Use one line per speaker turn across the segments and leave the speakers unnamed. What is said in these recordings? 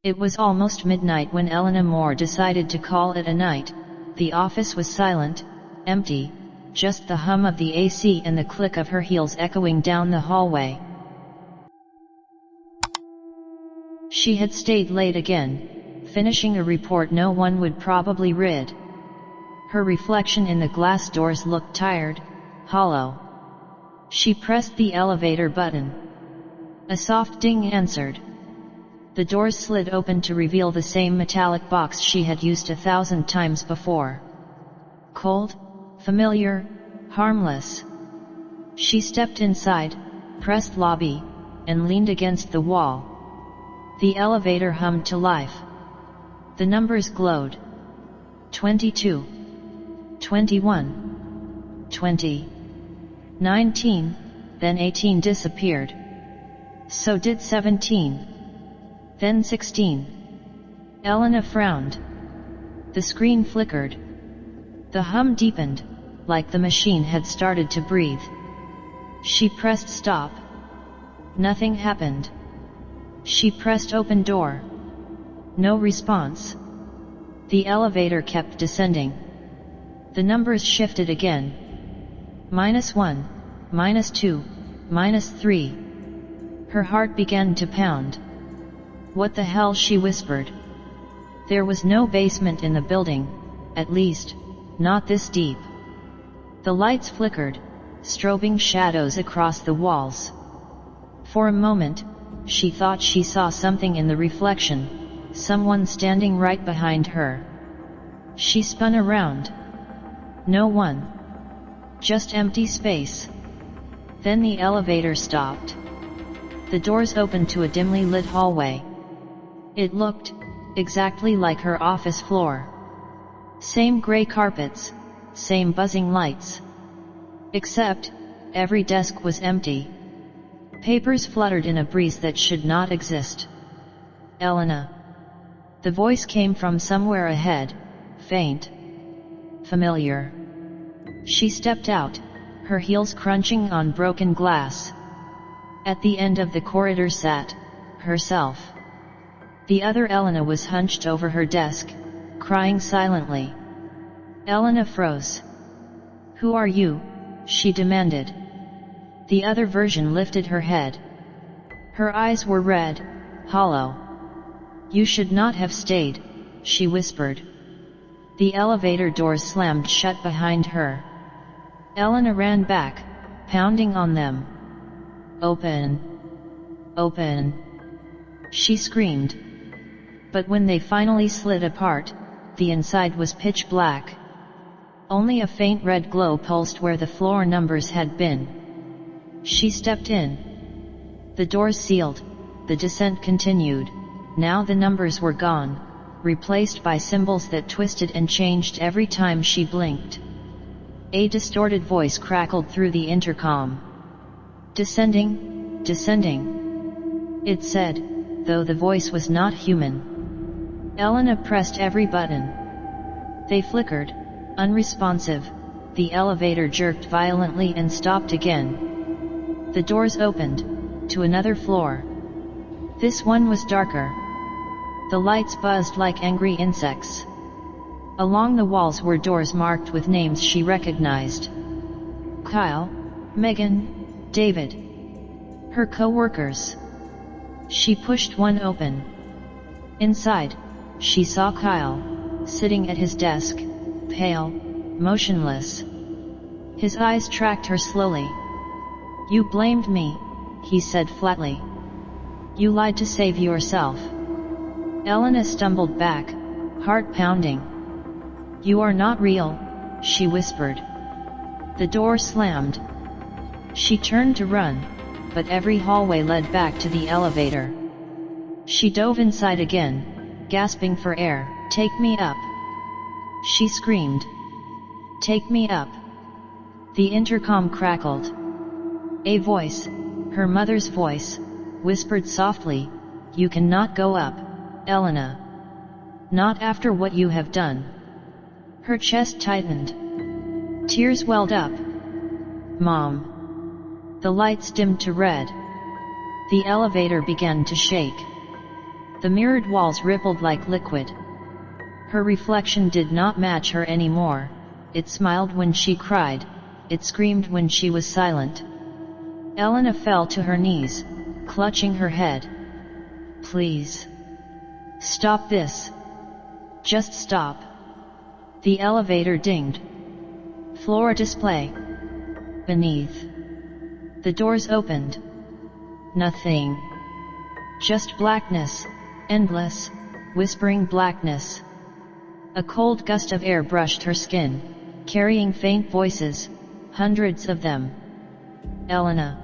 It was almost midnight when Elena Moore decided to call it a night. The office was silent, empty, just the hum of the AC and the click of her heels echoing down the hallway. She had stayed late again, finishing a report no one would probably read. Her reflection in the glass doors looked tired, hollow. She pressed the elevator button. A soft ding answered. The doors slid open to reveal the same metallic box she had used 1,000 times before. Cold, familiar, harmless. She stepped inside, pressed lobby, and leaned against the wall. The elevator hummed to life. The numbers glowed. 22, 21, 20, 19, then 18 disappeared. So did 17. Then 16. Elena frowned. The screen flickered. The hum deepened, like the machine had started to breathe. She pressed stop. Nothing happened. She pressed open door. No response. The elevator kept descending. The numbers shifted again. -1, -2, -3. Her heart began to pound. What the hell, she whispered. There was no basement in the building, at least, not this deep. The lights flickered, strobing shadows across the walls. For a moment, she thought she saw something in the reflection, someone standing right behind her. She spun around. No one. Just empty space. Then the elevator stopped. The doors opened to a dimly lit hallway. It looked exactly like her office floor. Same gray carpets, same buzzing lights. Except, every desk was empty. Papers fluttered in a breeze that should not exist. Elena. The voice came from somewhere ahead, faint. Familiar. She stepped out, her heels crunching on broken glass. At the end of the corridor sat herself. The other Elena was hunched over her desk, crying silently. Elena froze. Who are you? She demanded. The other version lifted her head. Her eyes were red, hollow. You should not have stayed, she whispered. The elevator doors slammed shut behind her. Elena ran back, pounding on them. Open. Open. She screamed. But when they finally slid apart, the inside was pitch black. Only a faint red glow pulsed where the floor numbers had been. She stepped in. The doors sealed, the descent continued. Now the numbers were gone, replaced by symbols that twisted and changed every time she blinked. A distorted voice crackled through the intercom. Descending, descending. It said, though the voice was not human. Elena pressed every button. They flickered, unresponsive. The elevator jerked violently and stopped again. The doors opened, to another floor. This one was darker. The lights buzzed like angry insects. Along the walls were doors marked with names she recognized. Kyle, Megan, David. Her co-workers. She pushed one open. Inside, she saw Kyle, sitting at his desk, pale, motionless. His eyes tracked her slowly. You blamed me, he said flatly. You lied to save yourself. Elena stumbled back, heart pounding. You are not real, she whispered. The door slammed. She turned to run, but every hallway led back to the elevator. She dove inside again, gasping for air. Take me up. She screamed. Take me up. The intercom crackled. A voice, her mother's voice, whispered softly, You cannot go up, Elena. Not after what you have done. Her chest tightened. Tears welled up. Mom. The lights dimmed to red. The elevator began to shake. The mirrored walls rippled like liquid. Her reflection did not match her anymore. It smiled when she cried, it screamed when she was silent. Elena fell to her knees, clutching her head. Please. Stop this. Just stop. The elevator dinged. Floor display. Beneath. The doors opened. Nothing. Just blackness, endless, whispering blackness. A cold gust of air brushed her skin, carrying faint voices, hundreds of them. Elena.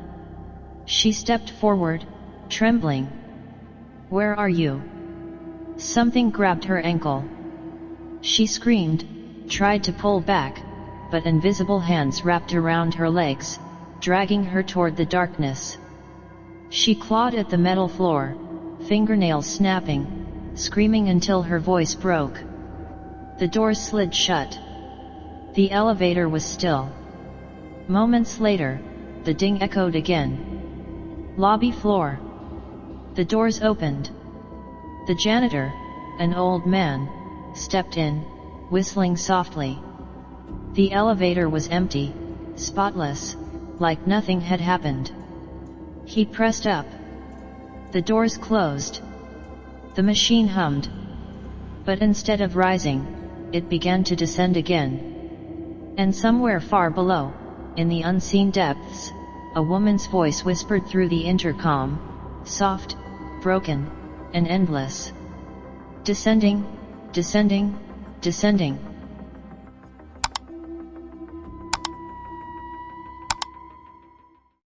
She stepped forward, trembling. Where are you? Something grabbed her ankle. She screamed, tried to pull back, but invisible hands wrapped around her legs, dragging her toward the darkness. She clawed at the metal floor, fingernails snapping, screaming until her voice broke. The doors slid shut. The elevator was still. Moments later, the ding echoed again. Lobby floor. The doors opened. The janitor, an old man, stepped in, whistling softly. The elevator was empty, spotless, like nothing had happened. He pressed up. The doors closed. The machine hummed. But instead of rising, it began to descend again. And somewhere far below, in the unseen depths, a woman's voice whispered through the intercom, soft, broken, and endless. Descending, descending, descending.